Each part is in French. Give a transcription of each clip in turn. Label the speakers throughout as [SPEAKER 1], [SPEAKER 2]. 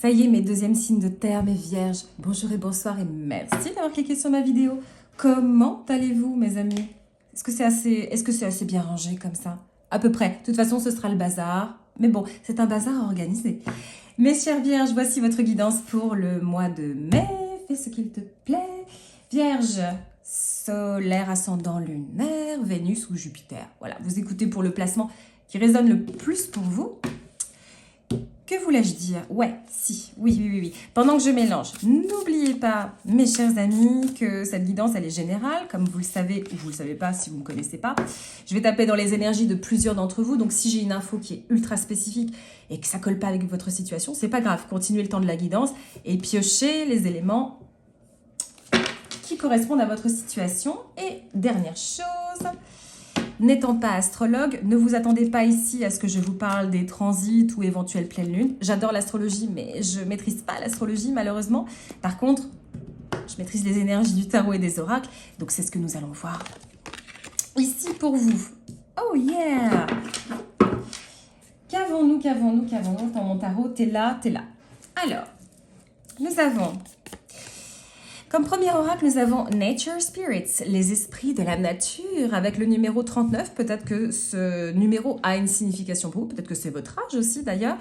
[SPEAKER 1] Ça y est, mes deuxièmes signes de terre, mes vierges. Bonjour et bonsoir et merci d'avoir cliqué sur ma vidéo. Comment allez-vous, mes amis? Est-ce que c'est assez bien rangé comme ça? À peu près. De toute façon, ce sera le bazar. Mais bon, c'est un bazar organisé. Mes chères vierges, voici votre guidance pour le mois de mai. Fais ce qu'il te plaît. Vierge, solaire, ascendant, lunaire, Vénus ou Jupiter. Voilà, vous écoutez pour le placement qui résonne le plus pour vous. Que voulais-je dire? Ouais, si, oui. Pendant que je mélange, n'oubliez pas, mes chers amis, que cette guidance, elle est générale, comme vous le savez, ou vous ne le savez pas si vous ne me connaissez pas. Je vais taper dans les énergies de plusieurs d'entre vous, donc si j'ai une info qui est ultra spécifique et que ça ne colle pas avec votre situation, c'est pas grave, continuez le temps de la guidance et piochez les éléments qui correspondent à votre situation. Et dernière chose... N'étant pas astrologue, ne vous attendez pas ici à ce que je vous parle des transits ou éventuelles pleines lunes. J'adore l'astrologie, mais je ne maîtrise pas l'astrologie malheureusement. Par contre, je maîtrise les énergies du tarot et des oracles, donc c'est ce que nous allons voir ici pour vous. Oh yeah! Qu'avons-nous dans mon tarot? T'es là. Alors, nous avons... Comme premier oracle, nous avons Nature Spirits, les esprits de la nature, avec le numéro 39. Peut-être que ce numéro a une signification pour vous, peut-être que c'est votre âge aussi d'ailleurs.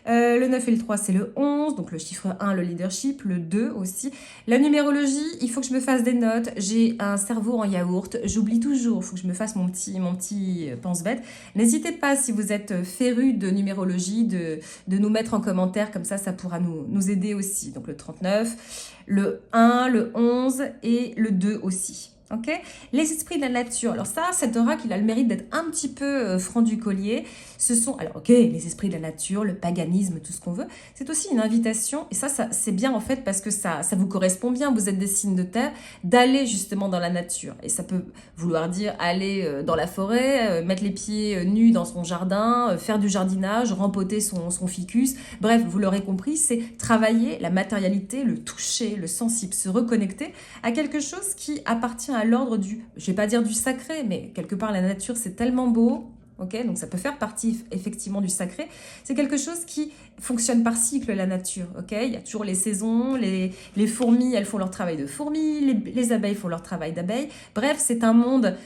[SPEAKER 1] Le 9 et le 3, c'est le 11, donc le chiffre 1, le leadership, le 2 aussi. La numérologie, il faut que je me fasse des notes. J'ai un cerveau en yaourt, j'oublie toujours, il faut que je me fasse mon petit pense-bête. N'hésitez pas, si vous êtes féru de numérologie, de nous mettre en commentaire, comme ça pourra nous aider aussi. Donc le 39, le 1, le 11 et le 2 aussi. Ok, les esprits de la nature. Alors ça, cet oracle, il a le mérite d'être un petit peu franc du collier. Ce sont, alors ok, les esprits de la nature, le paganisme, tout ce qu'on veut. C'est aussi une invitation, et ça c'est bien en fait parce que ça vous correspond bien, vous êtes des signes de terre, d'aller justement dans la nature. Et ça peut vouloir dire aller dans la forêt, mettre les pieds nus dans son jardin, faire du jardinage, rempoter son ficus. Bref, vous l'aurez compris, c'est travailler la matérialité, le toucher, le sensible, se reconnecter à quelque chose qui appartient à l'ordre du, je vais pas dire du sacré, mais quelque part la nature c'est tellement beau, ok, donc ça peut faire partie effectivement du sacré. C'est quelque chose qui fonctionne par cycle, la nature, ok. Il y a toujours les saisons, les fourmis, elles font leur travail de fourmis, les abeilles font leur travail d'abeilles. Bref, c'est un monde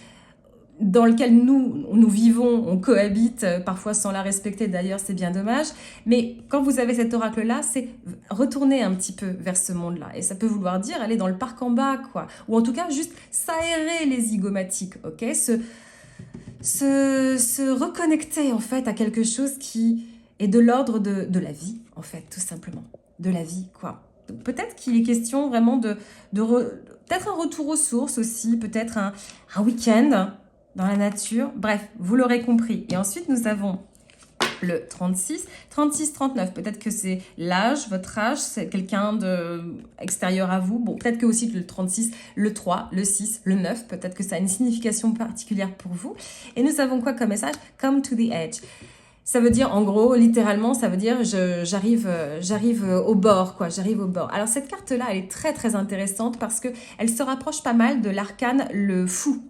[SPEAKER 1] dans lequel nous vivons, on cohabite, parfois sans la respecter d'ailleurs, c'est bien dommage. Mais quand vous avez cet oracle-là, c'est retourner un petit peu vers ce monde-là. Et ça peut vouloir dire aller dans le parc en bas, quoi. Ou en tout cas, juste s'aérer les zygomatiques, ok. Se reconnecter, en fait, à quelque chose qui est de l'ordre de la vie, en fait, tout simplement. De la vie, quoi. Donc peut-être qu'il est question vraiment peut-être un retour aux sources aussi, peut-être un week-end dans la nature. Bref, vous l'aurez compris. Et ensuite, nous avons le 36, 36, 39. Peut-être que c'est l'âge, votre âge, c'est quelqu'un extérieur à vous. Bon, peut-être que aussi le 36, le 3, le 6, le 9, peut-être que ça a une signification particulière pour vous. Et nous avons quoi comme message? Come to the edge. Ça veut dire, en gros, littéralement, ça veut dire j'arrive au bord, quoi. J'arrive au bord. Alors, cette carte-là, elle est très, très intéressante parce qu'elle se rapproche pas mal de l'arcane le fou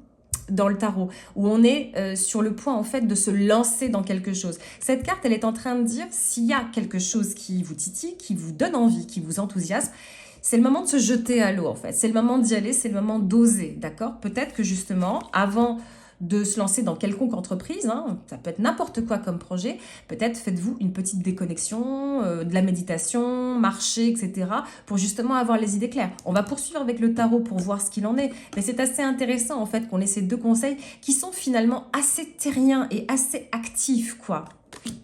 [SPEAKER 1] dans le tarot, où on est sur le point, en fait, de se lancer dans quelque chose. Cette carte, elle est en train de dire, s'il y a quelque chose qui vous titille, qui vous donne envie, qui vous enthousiasme, c'est le moment de se jeter à l'eau, en fait. C'est le moment d'y aller, c'est le moment d'oser, d'accord? Peut-être que, justement, avant de se lancer dans quelconque entreprise, hein, ça peut être n'importe quoi comme projet, peut-être faites-vous une petite déconnexion, de la méditation, marcher, etc. pour justement avoir les idées claires. On va poursuivre avec le tarot pour voir ce qu'il en est, mais c'est assez intéressant en fait qu'on ait ces deux conseils qui sont finalement assez terriens et assez actifs, quoi.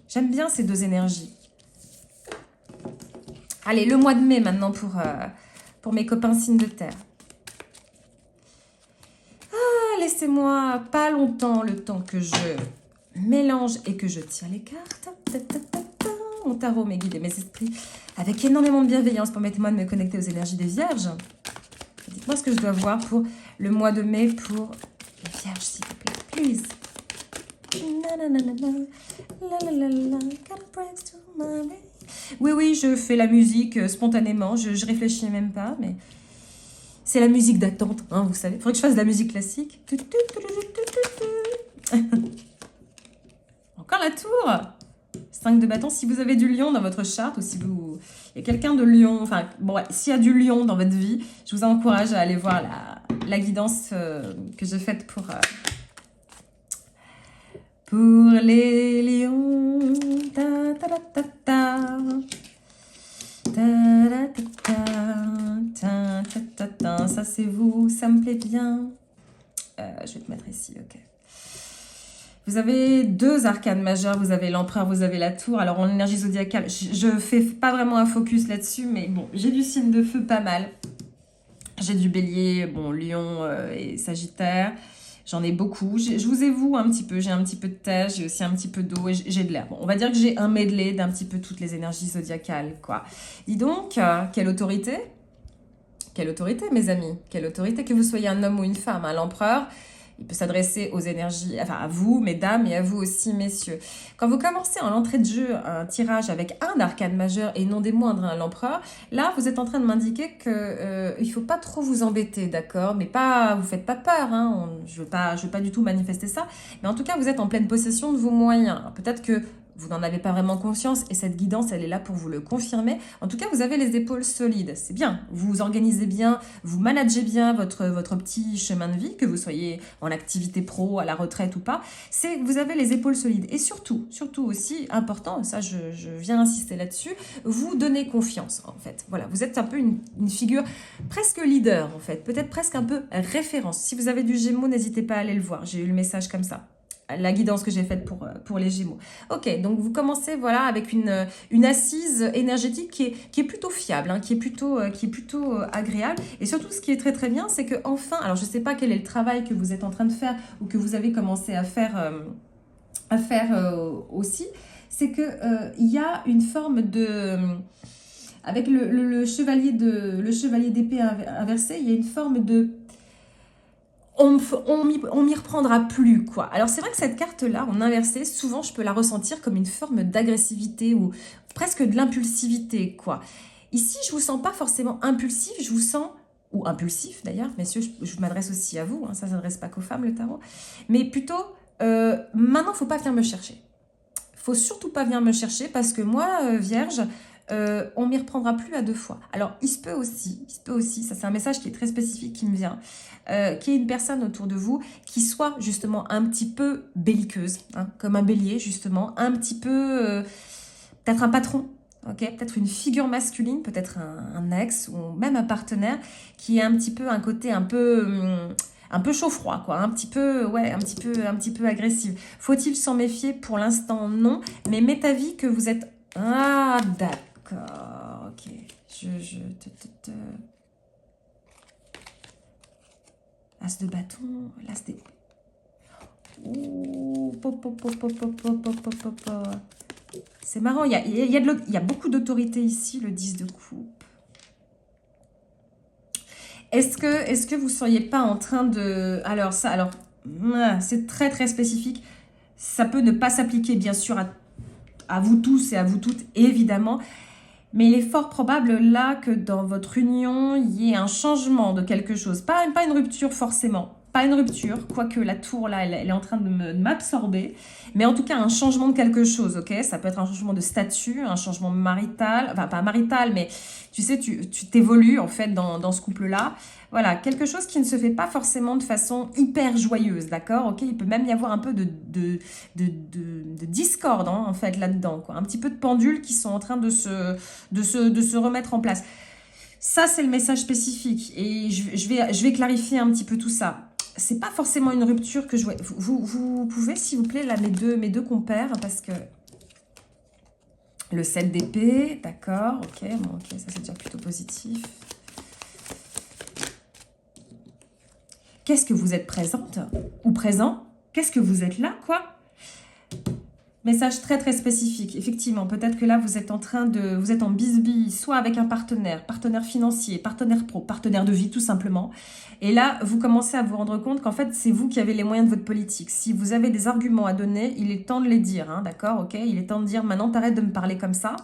[SPEAKER 1] J'aime bien ces deux énergies. Allez, le mois de mai maintenant pour mes copains signes de terre. Laissez-moi pas longtemps le temps que je mélange et que je tire les cartes. Mon tarot, mes guides et mes esprits, avec énormément de bienveillance. Permettez-moi de me connecter aux énergies des vierges. Dites-moi ce que je dois voir pour le mois de mai pour les vierges, s'il vous plaît. Please. Oui, je fais la musique spontanément. Je réfléchis même pas, mais... c'est la musique d'attente, hein, vous savez. Il faudrait que je fasse de la musique classique. Encore la tour. 5 de bâton. Si vous avez du lion dans votre charte ou si vous Il y a quelqu'un de Lion, enfin, bon, ouais, s'il y a du Lion dans votre vie, je vous encourage à aller voir la guidance que j'ai faite pour les lions. Ta, ta, ta, ta, ta. Ça c'est vous, ça me plaît bien. Je vais te mettre ici, ok. Vous avez 2 arcanes majeures, vous avez l'empereur, vous avez la tour. Alors en énergie zodiacale, je fais pas vraiment un focus là-dessus, mais bon, j'ai du signe de feu pas mal. J'ai du bélier, bon, lion et sagittaire. J'en ai beaucoup. Je vous avoue un petit peu. J'ai un petit peu de terre, j'ai aussi un petit peu d'eau et j'ai de l'air. Bon, on va dire que j'ai un medley d'un petit peu toutes les énergies zodiacales, quoi. Dis donc, quelle autorité? Quelle autorité, mes amis? Quelle autorité, que vous soyez un homme ou une femme, hein. L'empereur, il peut s'adresser aux énergies, enfin à vous, mesdames, et à vous aussi, messieurs. Quand vous commencez en entrée de jeu un tirage avec un arcane majeur et non des moindres, hein, l'empereur, là, vous êtes en train de m'indiquer que il faut pas trop vous embêter, d'accord? Mais pas, vous faites pas peur, hein, je veux pas du tout manifester ça. Mais en tout cas, vous êtes en pleine possession de vos moyens. Peut-être que vous n'en avez pas vraiment conscience et cette guidance, elle est là pour vous le confirmer. En tout cas, vous avez les épaules solides. C'est bien. Vous vous organisez bien, vous managez bien votre petit chemin de vie, que vous soyez en activité pro, à la retraite ou pas. C'est que vous avez les épaules solides. Et surtout aussi important, ça je viens insister là-dessus, vous donnez confiance en fait. Voilà, vous êtes un peu une figure presque leader en fait, peut-être presque un peu référence. Si vous avez du Gémeaux, n'hésitez pas à aller le voir. J'ai eu le message comme ça. La guidance que j'ai faite pour les Gémeaux. Ok, donc vous commencez voilà avec une assise énergétique qui est plutôt fiable, hein, qui est plutôt agréable. Et surtout, ce qui est très très bien, c'est que enfin, alors je ne sais pas quel est le travail que vous êtes en train de faire ou que vous avez commencé à faire aussi, c'est que il y a une forme de avec le chevalier d'épée inversé, il y a une forme de on m'y reprendra plus, quoi. Alors, c'est vrai que cette carte-là, en inversé, souvent, je peux la ressentir comme une forme d'agressivité ou presque de l'impulsivité, quoi. Ici, je vous sens pas forcément impulsif, je vous sens, ou impulsif d'ailleurs, messieurs, je m'adresse aussi à vous, hein, ça ne s'adresse pas qu'aux femmes, le tarot, mais plutôt, maintenant, faut pas venir me chercher. Faut surtout pas venir me chercher parce que moi, Vierge, on m'y reprendra plus à 2 fois. Alors, il se peut aussi, ça c'est un message qui est très spécifique qui me vient, qu'il y ait une personne autour de vous qui soit justement un petit peu belliqueuse, hein, comme un bélier justement, un petit peu, peut-être un patron, ok, peut-être une figure masculine, peut-être un ex ou même un partenaire qui est un petit peu un côté un peu chaud-froid, quoi, un petit peu agressif. Faut-il s'en méfier? Pour l'instant, non, mais m'est avis que vous êtes... Ah, d'accord, ok, As de bâton, l'as des... Ouh, c'est marrant, il y a beaucoup d'autorité ici, le 10 de coupe. Est-ce que vous ne seriez pas en train de... Alors, c'est très très spécifique. Ça peut ne pas s'appliquer, bien sûr, à vous tous et à vous toutes, évidemment. Mais il est fort probable, là, que dans votre union, il y ait un changement de quelque chose. Pas une rupture, forcément. Pas une rupture, quoique la tour, là, elle est en train de m'absorber. Mais en tout cas, un changement de quelque chose, ok? Ça peut être un changement de statut, un changement marital. Enfin, pas marital, mais tu sais, tu t'évolues, en fait, dans ce couple-là. Voilà, quelque chose qui ne se fait pas forcément de façon hyper joyeuse, d'accord? Ok, il peut même y avoir un peu de discorde, hein, en fait, là-dedans, quoi. Un petit peu de pendules qui sont en train de se remettre en place. Ça, c'est le message spécifique. Et je vais clarifier un petit peu tout ça. C'est pas forcément une rupture que je vois. Vous pouvez, s'il vous plaît, là, mes deux compères, parce que... Le 7 d'épée, d'accord, ok, bon, ok, ça c'est déjà plutôt positif. Qu'est-ce que vous êtes présente ou présent? Qu'est-ce que vous êtes là, quoi? Message très très spécifique. Effectivement, peut-être que là, vous êtes en bisbille, soit avec un partenaire financier, partenaire pro, partenaire de vie, tout simplement. Et là, vous commencez à vous rendre compte qu'en fait, c'est vous qui avez les moyens de votre politique. Si vous avez des arguments à donner, il est temps de les dire, hein, d'accord, ok? Il est temps de dire, maintenant, t'arrêtes de me parler comme ça.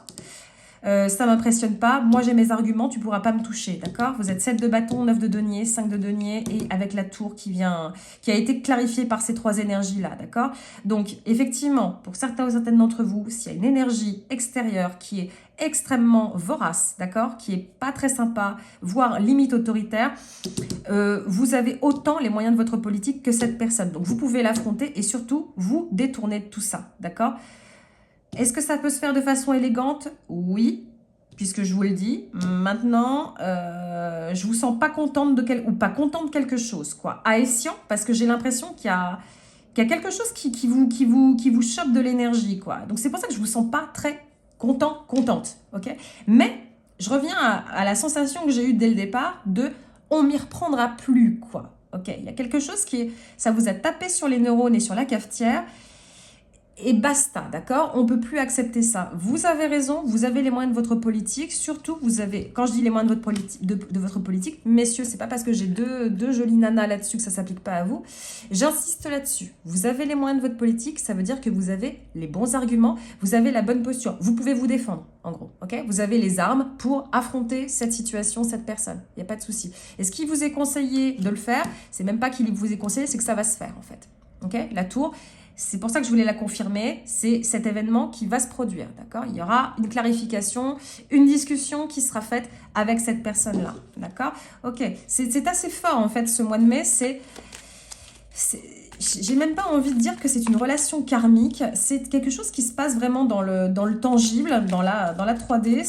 [SPEAKER 1] ça m'impressionne pas, moi j'ai mes arguments, tu pourras pas me toucher, d'accord? Vous êtes 7 de bâton, 9 de denier, 5 de denier et avec la tour qui a été clarifiée par ces trois énergies-là, d'accord? Donc effectivement, pour certains ou certaines d'entre vous, s'il y a une énergie extérieure qui est extrêmement vorace, d'accord, qui est pas très sympa, voire limite autoritaire, vous avez autant les moyens de votre politique que cette personne. Donc vous pouvez l'affronter et surtout vous détourner de tout ça, d'accord? Est-ce que ça peut se faire de façon élégante? Oui, puisque je vous le dis. Maintenant, je vous sens pas contente ou pas contente de quelque chose, quoi. À escient, parce que j'ai l'impression qu'il y a quelque chose qui vous chope de l'énergie, quoi. Donc c'est pour ça que je vous sens pas très contente, ok? Mais je reviens à la sensation que j'ai eue dès le départ de on m'y reprendra plus, quoi. Ok, il y a quelque chose ça vous a tapé sur les neurones et sur la cafetière. Et basta, d'accord? On ne peut plus accepter ça. Vous avez raison, vous avez les moyens de votre politique. Surtout, vous avez, quand je dis les moyens de votre politique, de votre politique, messieurs, c'est pas parce que j'ai deux jolies nanas là-dessus que ça ne s'applique pas à vous. J'insiste là-dessus. Vous avez les moyens de votre politique, ça veut dire que vous avez les bons arguments, vous avez la bonne posture. Vous pouvez vous défendre, en gros, ok? Vous avez les armes pour affronter cette situation, cette personne. Il n'y a pas de souci. Et ce qui vous est conseillé de le faire, c'est même pas qu'il vous est conseillé, c'est que ça va se faire, en fait. Ok? La tour. C'est pour ça que je voulais la confirmer, c'est cet événement qui va se produire, d'accord? Il y aura une clarification, une discussion qui sera faite avec cette personne-là, d'accord? Ok, c'est assez fort en fait ce mois de mai, j'ai même pas envie de dire que c'est une relation karmique, c'est quelque chose qui se passe vraiment dans le tangible, dans la 3D,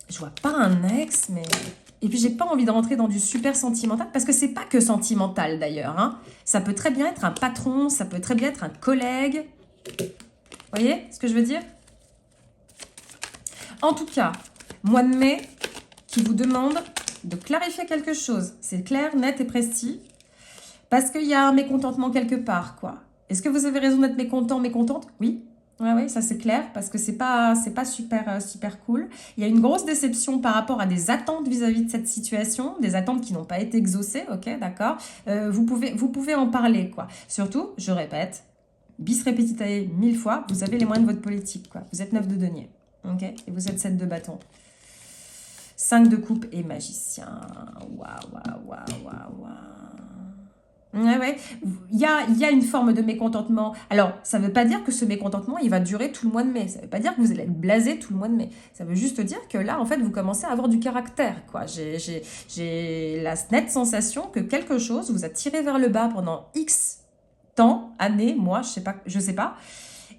[SPEAKER 1] je vois pas un ex, mais... Et puis, j'ai pas envie de rentrer dans du super sentimental, parce que c'est pas que sentimental, d'ailleurs. Hein. Ça peut très bien être un patron, ça peut très bien être un collègue. Vous voyez ce que je veux dire? En tout cas, mois de mai, qui vous demande de clarifier quelque chose. C'est clair, net et précis. Parce qu'il y a un mécontentement quelque part, quoi. Est-ce que vous avez raison d'être mécontent, mécontente? Oui. Oui, ça c'est clair, parce que c'est pas super cool. Il y a une grosse déception par rapport à des attentes vis-à-vis de cette situation, des attentes qui n'ont pas été exaucées, ok, d'accord. Vous pouvez en parler, quoi. Surtout, je répète, bis repetitae 1000 fois, vous avez les moyens de votre politique, quoi. Vous êtes 9 de denier, ok, et vous êtes 7 de bâton. 5 de coupe et magicien. Waouh. Ouais. Il y a une forme de mécontentement. Alors, ça ne veut pas dire que ce mécontentement, il va durer tout le mois de mai. Ça ne veut pas dire que vous allez être blasé tout le mois de mai. Ça veut juste dire que là, en fait, vous commencez à avoir du caractère, quoi. J'ai la nette sensation que quelque chose vous a tiré vers le bas pendant X temps, années, mois, je sais pas.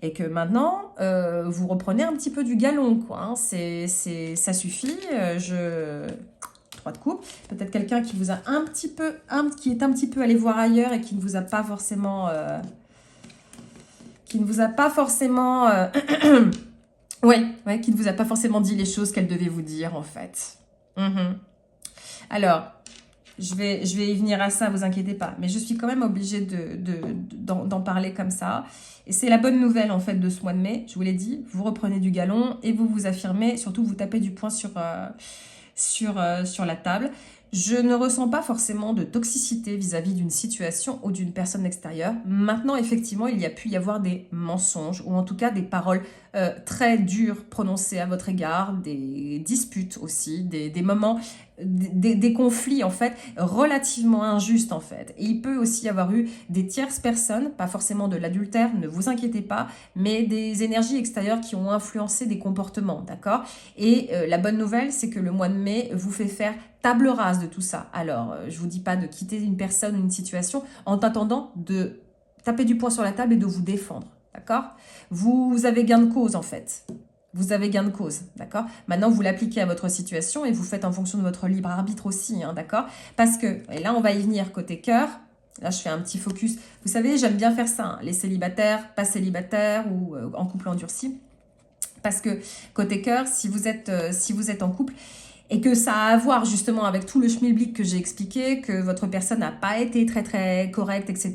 [SPEAKER 1] Et que maintenant, vous reprenez un petit peu du galon, quoi. Hein. Ça suffit. 3 de coupe, peut-être quelqu'un qui vous a qui est un petit peu allé voir ailleurs et qui ne vous a pas forcément, qui ne vous a pas forcément dit les choses qu'elle devait vous dire en fait. Alors, je vais y venir à ça, vous inquiétez pas, mais je suis quand même obligée d'en parler comme ça. Et c'est la bonne nouvelle en fait de ce mois de mai, je vous l'ai dit, vous reprenez du galon et vous vous affirmez, surtout vous tapez du poing sur la table. Je ne ressens pas forcément de toxicité vis-à-vis d'une situation ou d'une personne extérieure. Maintenant, effectivement, il y a pu y avoir des mensonges ou en tout cas des paroles très dures prononcées à votre égard, des disputes aussi, des moments, des conflits en fait relativement injustes en fait. Et il peut aussi y avoir eu des tierces personnes, pas forcément de l'adultère, ne vous inquiétez pas, mais des énergies extérieures qui ont influencé des comportements, d'accord? Et la bonne nouvelle, c'est que le mois de mai vous fait faire table rase de tout ça. Alors, je vous dis pas de quitter une personne ou une situation en attendant de taper du poing sur la table et de vous défendre, d'accord? Vous avez gain de cause en fait. Vous avez gain de cause, d'accord? Maintenant, vous l'appliquez à votre situation et vous faites en fonction de votre libre arbitre aussi, hein, d'accord? Parce que, et là, on va y venir côté cœur. Là, je fais un petit focus. Vous savez, j'aime bien faire ça, hein, les célibataires, pas célibataires ou en couple endurci. Parce que côté cœur, si vous êtes en couple, et que ça a à voir justement avec tout le schmilblick que j'ai expliqué, que votre personne n'a pas été très très correcte, etc.,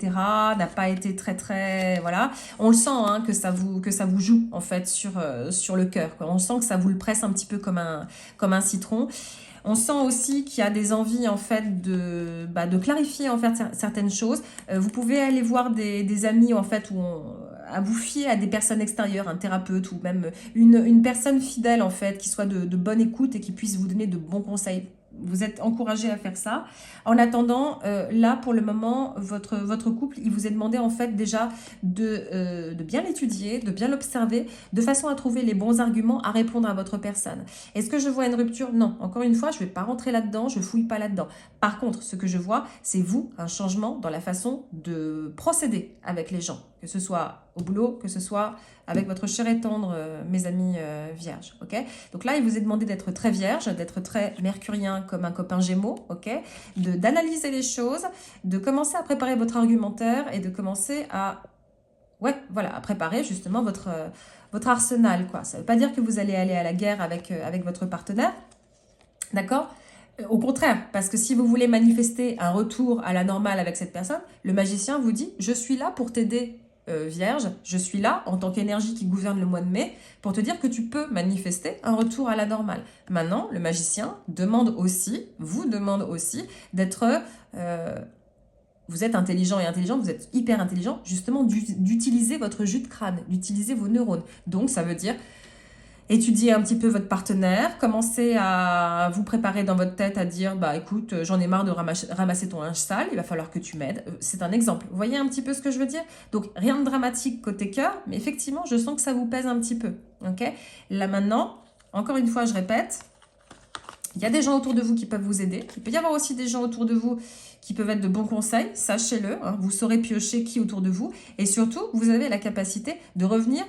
[SPEAKER 1] n'a pas été très voilà, on le sent hein, que ça vous joue en fait sur le cœur, quoi. On sent que ça vous le presse un petit peu comme un citron. On sent aussi qu'il y a des envies en fait de clarifier en fait certaines choses. Vous pouvez aller voir des amis en fait à vous fier à des personnes extérieures, un thérapeute ou même une personne fidèle en fait, qui soit de bonne écoute et qui puisse vous donner de bons conseils. Vous êtes encouragé à faire ça. En attendant, là, pour le moment, votre couple, il vous est demandé en fait déjà de bien l'étudier, de bien l'observer, de façon à trouver les bons arguments à répondre à votre personne. Est-ce que je vois une rupture? Non. Encore une fois, je ne vais pas rentrer là-dedans, je ne fouille pas là-dedans. Par contre, ce que je vois, c'est vous, un changement dans la façon de procéder avec les gens. Que ce soit au boulot, que ce soit avec votre cher et tendre, mes amis vierges, ok? Donc là, il vous est demandé d'être très vierge, d'être très mercurien comme un copain gémeaux, ok? D'analyser les choses, de commencer à préparer votre argumentaire et de commencer à, ouais, voilà, à préparer justement votre arsenal, quoi. Ça ne veut pas dire que vous allez aller à la guerre avec votre partenaire, d'accord? Au contraire, parce que si vous voulez manifester un retour à la normale avec cette personne, le magicien vous dit « Je suis là pour t'aider, Vierge, je suis là en tant qu'énergie qui gouverne le mois de mai pour te dire que tu peux manifester un retour à la normale. » Maintenant, le magicien vous demande aussi d'être... vous êtes intelligent et intelligente, vous êtes hyper intelligent, justement d'utiliser votre jus de crâne, d'utiliser vos neurones. Donc, ça veut dire... Étudiez un petit peu votre partenaire, commencez à vous préparer dans votre tête à dire « Bah écoute, j'en ai marre de ramasser ton linge sale, il va falloir que tu m'aides. » C'est un exemple. Vous voyez un petit peu ce que je veux dire? Donc rien de dramatique côté cœur, mais effectivement, je sens que ça vous pèse un petit peu. Ok? Là maintenant, encore une fois, je répète, il y a des gens autour de vous qui peuvent vous aider. Il peut y avoir aussi des gens autour de vous qui peuvent être de bons conseils, sachez-le. Hein, vous saurez piocher qui autour de vous. Et surtout, vous avez la capacité de revenir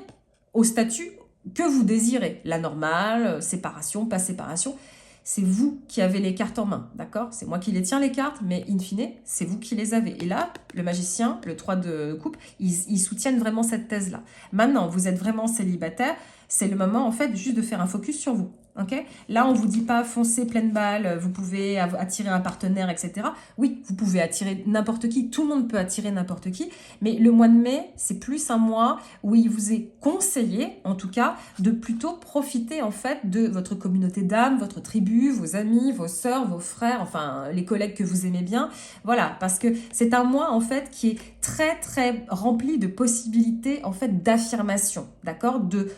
[SPEAKER 1] au statut que vous désirez, la normale, séparation, pas séparation, c'est vous qui avez les cartes en main, d'accord? C'est moi qui les tiens les cartes, mais in fine, c'est vous qui les avez. Et là, le magicien, le 3 de coupe, ils soutiennent vraiment cette thèse-là. Maintenant, vous êtes vraiment célibataire, c'est le moment en fait juste de faire un focus sur vous. Okay, là, on ne vous dit pas foncez pleine balle, vous pouvez attirer un partenaire, etc. Oui, vous pouvez attirer n'importe qui, tout le monde peut attirer n'importe qui, mais le mois de mai, c'est plus un mois où il vous est conseillé, en tout cas, de plutôt profiter en fait de votre communauté d'âmes, votre tribu, vos amis, vos sœurs, vos frères, enfin les collègues que vous aimez bien. Voilà, parce que c'est un mois en fait qui est très très rempli de possibilités en fait d'affirmation, d'accord, de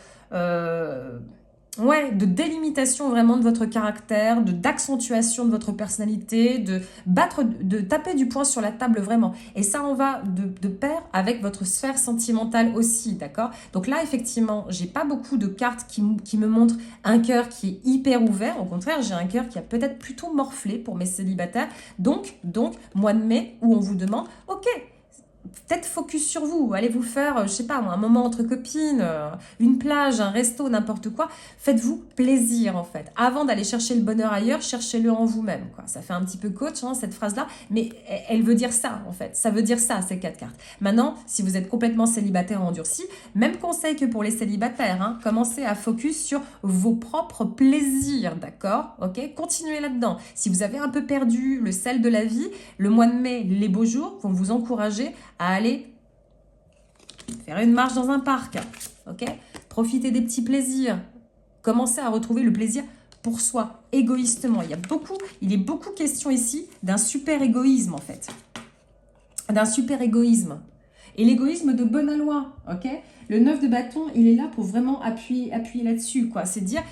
[SPEAKER 1] délimitation vraiment de votre caractère, d'accentuation de votre personnalité, de taper du poing sur la table vraiment. Et ça, on va de pair avec votre sphère sentimentale aussi, d'accord? Donc là, effectivement, j'ai pas beaucoup de cartes qui me montrent un cœur qui est hyper ouvert. Au contraire, j'ai un cœur qui a peut-être plutôt morflé pour mes célibataires. Donc, mois de mai, où on vous demande, ok, peut-être focus sur vous, allez vous faire, je sais pas moi, un moment entre copines, une plage, un resto, n'importe quoi. Faites-vous plaisir en fait. Avant d'aller chercher le bonheur ailleurs, cherchez-le en vous-même, quoi. Ça fait un petit peu coach, hein, cette phrase-là, mais elle veut dire ça en fait. Ça veut dire ça, ces 4 cartes. Maintenant, si vous êtes complètement célibataire endurci, même conseil que pour les célibataires, hein, commencez à focus sur vos propres plaisirs, d'accord? Ok, continuez là-dedans. Si vous avez un peu perdu le sel de la vie, le mois de mai, les beaux jours vont vous encourager à aller faire une marche dans un parc, ok? Profiter des petits plaisirs, commencer à retrouver le plaisir pour soi, égoïstement. Il est beaucoup question ici d'un super égoïsme en fait, d'un super égoïsme. Et l'égoïsme de bonne aloi, ok? Le 9 de bâton, il est là pour vraiment appuyer là-dessus, quoi. C'est dire,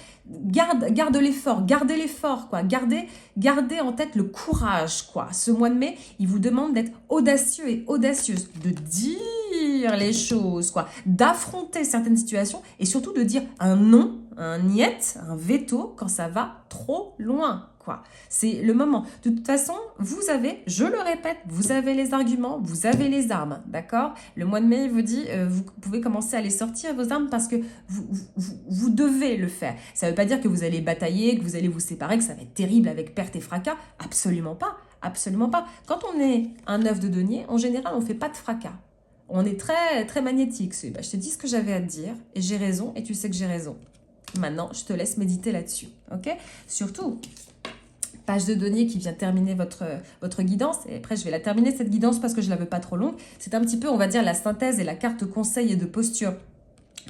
[SPEAKER 1] garde l'effort, gardez l'effort, quoi. Gardez en tête le courage, quoi. Ce mois de mai, il vous demande d'être audacieux et audacieuse, de dire les choses, quoi. D'affronter certaines situations et surtout de dire un non, un niet, un veto quand ça va trop loin, quoi. C'est le moment. De toute façon, vous avez, je le répète, vous avez les arguments, vous avez les armes, d'accord? Le mois de mai, il vous dit, vous pouvez commencer à les sortir, vos armes, parce que vous devez le faire. Ça ne veut pas dire que vous allez batailler, que vous allez vous séparer, que ça va être terrible avec perte et fracas. Absolument pas. Absolument pas. Quand on est un œuf de denier, en général, on ne fait pas de fracas. On est très, très magnétique. Je te dis ce que j'avais à te dire, et j'ai raison, et tu sais que j'ai raison. Maintenant, je te laisse méditer là-dessus, ok? Surtout, page de denier qui vient terminer votre guidance. Et après, je vais la terminer, cette guidance, parce que je ne la veux pas trop longue. C'est un petit peu, on va dire, la synthèse et la carte conseil et de posture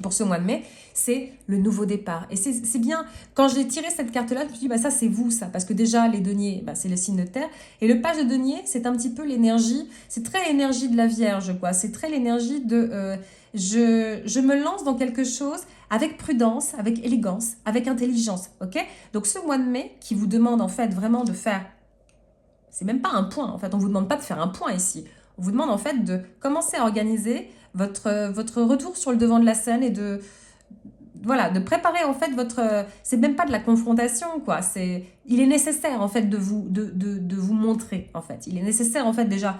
[SPEAKER 1] pour ce mois de mai, c'est le nouveau départ. Et c'est bien, quand j'ai tiré cette carte-là, je me suis dit, bah, ça c'est vous, ça. Parce que déjà, les deniers, bah, c'est le signe de terre. Et le page de denier, c'est un petit peu l'énergie, c'est très l'énergie de la Vierge, quoi. C'est très l'énergie de, je me lance dans quelque chose avec prudence, avec élégance, avec intelligence, ok? Donc ce mois de mai, qui vous demande en fait vraiment de faire, c'est même pas un point, en fait, on vous demande pas de faire un point ici. On vous demande en fait de commencer à organiser votre retour sur le devant de la scène et de, voilà, de préparer en fait votre... C'est même pas de la confrontation, quoi. Il est nécessaire en fait de vous montrer, en fait. Il est nécessaire en fait déjà,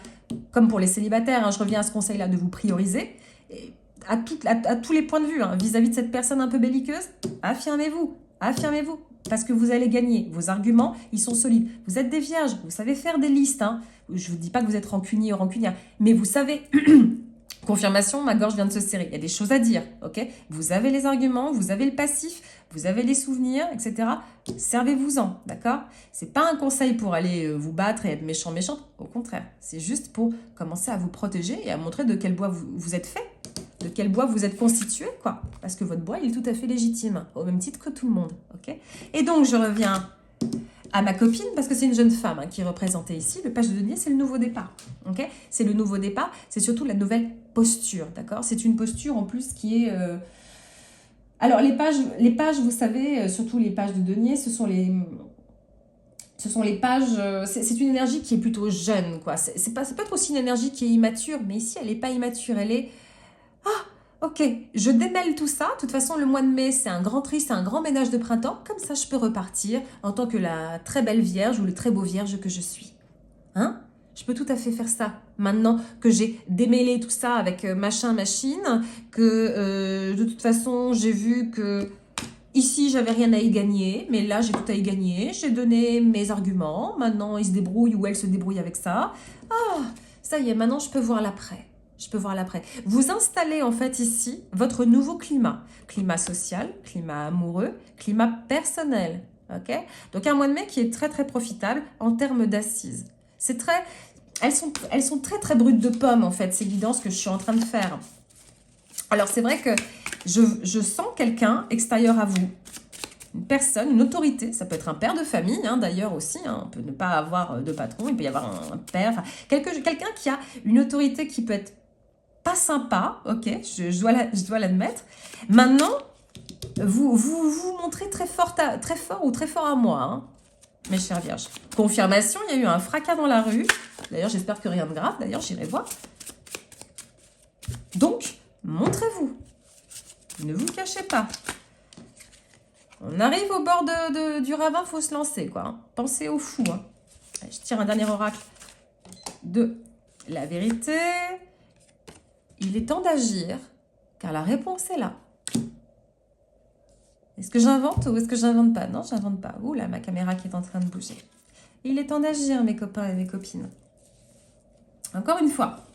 [SPEAKER 1] comme pour les célibataires, hein, je reviens à ce conseil-là, de vous prioriser. Et à tous les points de vue, hein, vis-à-vis de cette personne un peu belliqueuse, affirmez-vous, affirmez-vous. Parce que vous allez gagner. Vos arguments, ils sont solides. Vous êtes des vierges, vous savez faire des listes. Hein. Je ne vous dis pas que vous êtes rancunier ou rancunière, mais vous savez... Confirmation, ma gorge vient de se serrer. Il y a des choses à dire, ok? Vous avez les arguments, vous avez le passif, vous avez les souvenirs, etc. Servez-vous-en, d'accord? C'est pas un conseil pour aller vous battre et être méchant, méchante. Au contraire, c'est juste pour commencer à vous protéger et à montrer de quel bois vous êtes fait, de quel bois vous êtes constitué, quoi. Parce que votre bois, il est tout à fait légitime, au même titre que tout le monde, ok? Et donc, je reviens à ma copine, parce que c'est une jeune femme hein, qui est représentée ici. Le page de denier, c'est le nouveau départ. Okay, c'est le nouveau départ, c'est surtout la nouvelle posture, d'accord? C'est une posture en plus qui est... Alors, les pages, vous savez, surtout les pages de denier, ce sont les pages... c'est une énergie qui est plutôt jeune, quoi. C'est peut-être aussi une énergie qui est immature, mais ici, elle n'est pas immature, elle est... Ah, ok, je démêle tout ça. De toute façon, le mois de mai, c'est un grand tri, c'est un grand ménage de printemps. Comme ça, je peux repartir en tant que la très belle vierge ou le très beau vierge que je suis. Hein? Je peux tout à fait faire ça. Maintenant que j'ai démêlé tout ça avec machin, machine, que de toute façon, j'ai vu que ici, j'avais rien à y gagner, mais là, j'ai tout à y gagner. J'ai donné mes arguments. Maintenant, il se débrouille ou elle se débrouille avec ça. Ah, ça y est, maintenant, je peux voir l'après. Je peux voir l'après. Vous installez en fait ici votre nouveau climat. Climat social, climat amoureux, climat personnel. Ok? Donc un mois de mai qui est très très profitable en termes d'assises. C'est très... Elles sont très très brutes de pommes en fait, ces guidances que je suis en train de faire. Alors c'est vrai que je sens quelqu'un extérieur à vous. Une personne, une autorité, ça peut être un père de famille hein, d'ailleurs aussi, hein, on peut ne pas avoir de patron, il peut y avoir un père, enfin, quelqu'un qui a une autorité qui peut être pas sympa, ok, je dois l'admettre. Maintenant, vous montrez très fort ou très fort à moi, hein, mes chères vierges. Confirmation, il y a eu un fracas dans la rue. D'ailleurs, j'espère que rien de grave, d'ailleurs, j'irai voir. Donc, montrez-vous. Ne vous cachez pas. On arrive au bord du ravin, il faut se lancer, quoi. Hein. Pensez au fou. Hein. Allez, je tire un dernier oracle de la vérité. Il est temps d'agir, car la réponse est là. Est-ce que j'invente ou est-ce que j'invente pas? Non, j'invente pas. Ouh là, ma caméra qui est en train de bouger. Il est temps d'agir, mes copains et mes copines. Encore une fois,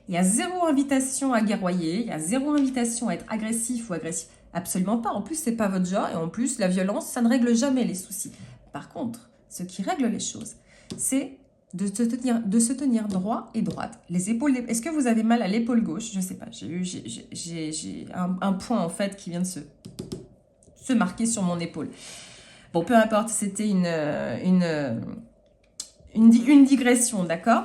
[SPEAKER 1] il y a zéro invitation à guerroyer, il y a zéro invitation à être agressif ou agressif. Absolument pas. En plus, c'est pas votre genre et en plus, la violence, ça ne règle jamais les soucis. Par contre, ce qui règle les choses, c'est de se tenir droit et droite. Les épaules. Est-ce que vous avez mal à l'épaule gauche? Je sais pas. J'ai un point en fait qui vient de se marquer sur mon épaule. Bon, peu importe. C'était une digression, d'accord?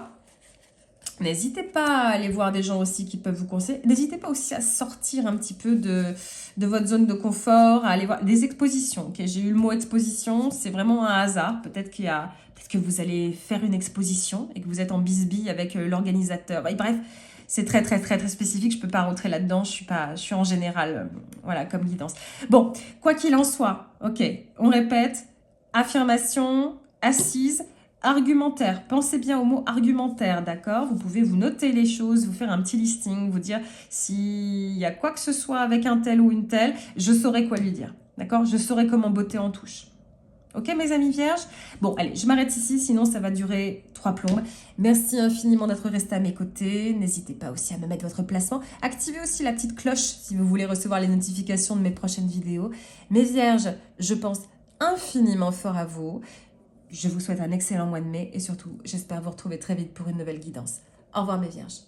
[SPEAKER 1] N'hésitez pas à aller voir des gens aussi qui peuvent vous conseiller. N'hésitez pas aussi à sortir un petit peu de votre zone de confort, à aller voir des expositions. Okay, j'ai eu le mot exposition, c'est vraiment un hasard. Peut-être que vous allez faire une exposition et que vous êtes en bisbille avec l'organisateur. Bref, c'est très, très, très, très spécifique. Je ne peux pas rentrer là-dedans. Je suis en général, voilà, comme guidance. Bon, quoi qu'il en soit, ok, on répète. Affirmation, assise. Argumentaire, pensez bien au mot argumentaire, d'accord? Vous pouvez vous noter les choses, vous faire un petit listing, vous dire s'il y a quoi que ce soit avec un tel ou une telle, je saurai quoi lui dire, d'accord? Je saurai comment botter en touche. Ok, mes amis vierges? Bon, allez, je m'arrête ici, sinon ça va durer 3 plombes. Merci infiniment d'être resté à mes côtés. N'hésitez pas aussi à me mettre votre placement. Activez aussi la petite cloche si vous voulez recevoir les notifications de mes prochaines vidéos. Mes vierges, je pense infiniment fort à vous. Je vous souhaite un excellent mois de mai et surtout, j'espère vous retrouver très vite pour une nouvelle guidance. Au revoir mes vierges.